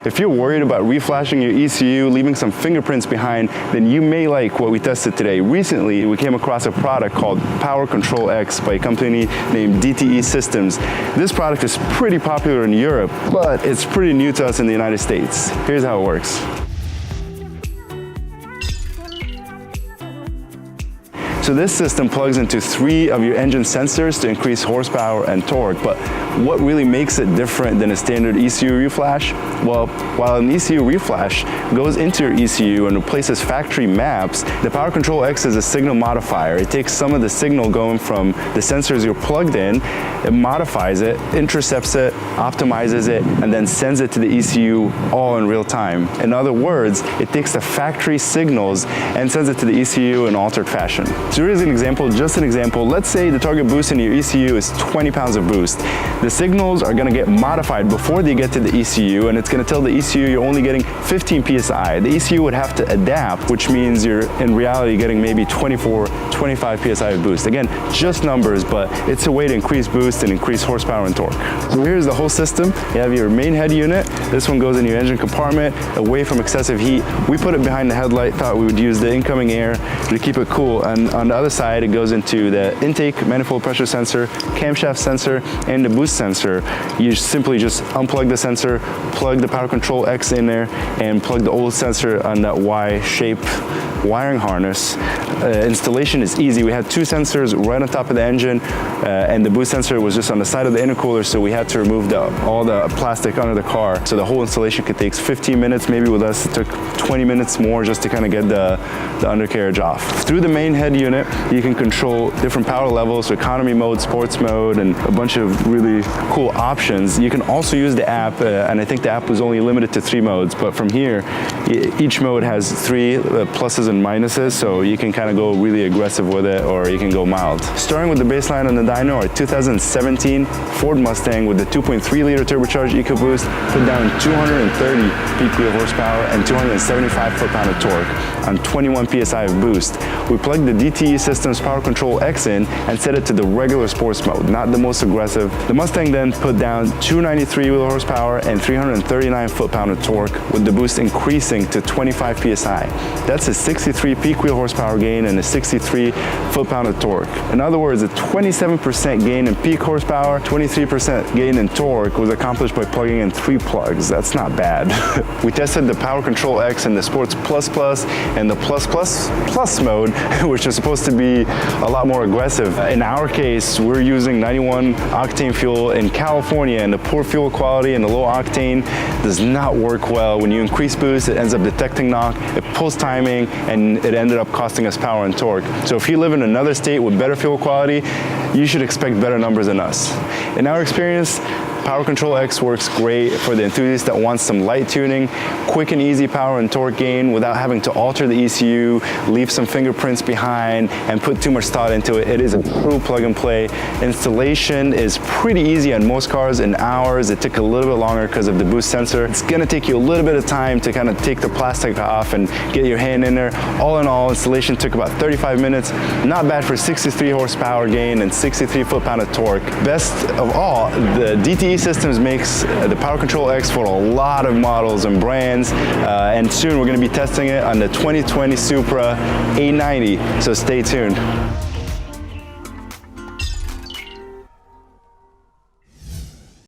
If you're worried about reflashing your ECU, leaving some fingerprints behind, then you may like what we tested today. Recently, we came across a product called PowerControl X by a company named DTE Systems. This product is pretty popular in Europe, but it's pretty new to us in the United States. Here's how it works. So this system plugs into 3 of your engine sensors to increase horsepower and torque, but what really makes it different than a standard ECU reflash? Well, while an ECU reflash goes into your ECU and replaces factory maps, the PowerControl X is a signal modifier. It takes some of the signal going from the sensors you're plugged in, it modifies it, intercepts it, optimizes it, and then sends it to the ECU all in real time. In other words, it takes the factory signals and sends it to the ECU in altered fashion. So here's an example, just an example. Let's say the target boost in your ECU is 20 pounds of boost. The signals are going to get modified before they get to the ECU, and it's going to tell the ECU you're only getting 15 psi. The ECU would have to adapt, which means you're in reality getting maybe 24, 25 psi of boost. Again, just numbers, but it's a way to increase boost and increase horsepower and torque. So here's the whole system. You have your main head unit. This one goes in your engine compartment, away from excessive heat. We put it behind the headlight, thought we would use the incoming air to keep it cool. And on the other side, it goes into the intake manifold pressure sensor, camshaft sensor, and the boost sensor. You simply just unplug the sensor, plug the PowerControl X in there, and plug the old sensor on that Y-shaped wiring harness. Installation is easy. We had 2 sensors right on top of the engine, and the boost sensor was just on the side of the intercooler, so we had to remove all the plastic under the car. So the whole installation could take 15 minutes. Maybe with us it took 20 minutes more just to kind of get the undercarriage off. Through the main head unit, you can control different power levels, so economy mode, sports mode, and a bunch of really cool options. You can also use the app, and I think the app was only limited to 3 modes, but from here, each mode has 3 pluses and minuses, so you can kind of go really aggressive with it, or you can go mild. Starting with the baseline on the dyno, our 2017 Ford Mustang with the 2.3 liter turbocharged Ecoboost put down 230 peak wheel horsepower and 275 foot-pound of torque on 21 psi of boost. We plugged the DTE Systems PowerControl X in and set it to the regular sports mode, not the most aggressive. The Mustang then put down 293 wheel horsepower and 339 foot-pound of torque, with the boost increasing to 25 psi. That's a 63 peak wheel horsepower gain and a 63 foot-pound of torque. In other words, a 27% gain in peak horsepower, 23% gain in torque was accomplished by plugging in 3 plugs. That's not bad. We tested the PowerControl X in the Sports Plus Plus and the Plus Plus Plus mode, which is supposed to be a lot more aggressive. In our case, we're using 91 octane fuel in California, and the poor fuel quality and the low octane does not work well. When you increase boost, it ends up detecting knock, it pulls timing, and it ended up costing us power and torque. So if you live in another state with better fuel quality, you should expect better numbers than us. In our experience, PowerControl X works great for the enthusiast that wants some light tuning, quick and easy power and torque gain without having to alter the ECU, leave some fingerprints behind, and put too much thought into it. It is a true plug and play. Installation is pretty easy on most cars. In ours, it took a little bit longer because of the boost sensor. It's gonna take you a little bit of time to kind of take the plastic off and get your hand in there. All in all, installation took about 35 minutes. Not bad for 63 horsepower gain and 63 foot-pound of torque. Best of all, the DTE Systems makes the PowerControl X for a lot of models and brands, and soon we're going to be testing it on the 2020 Supra 890, so stay tuned.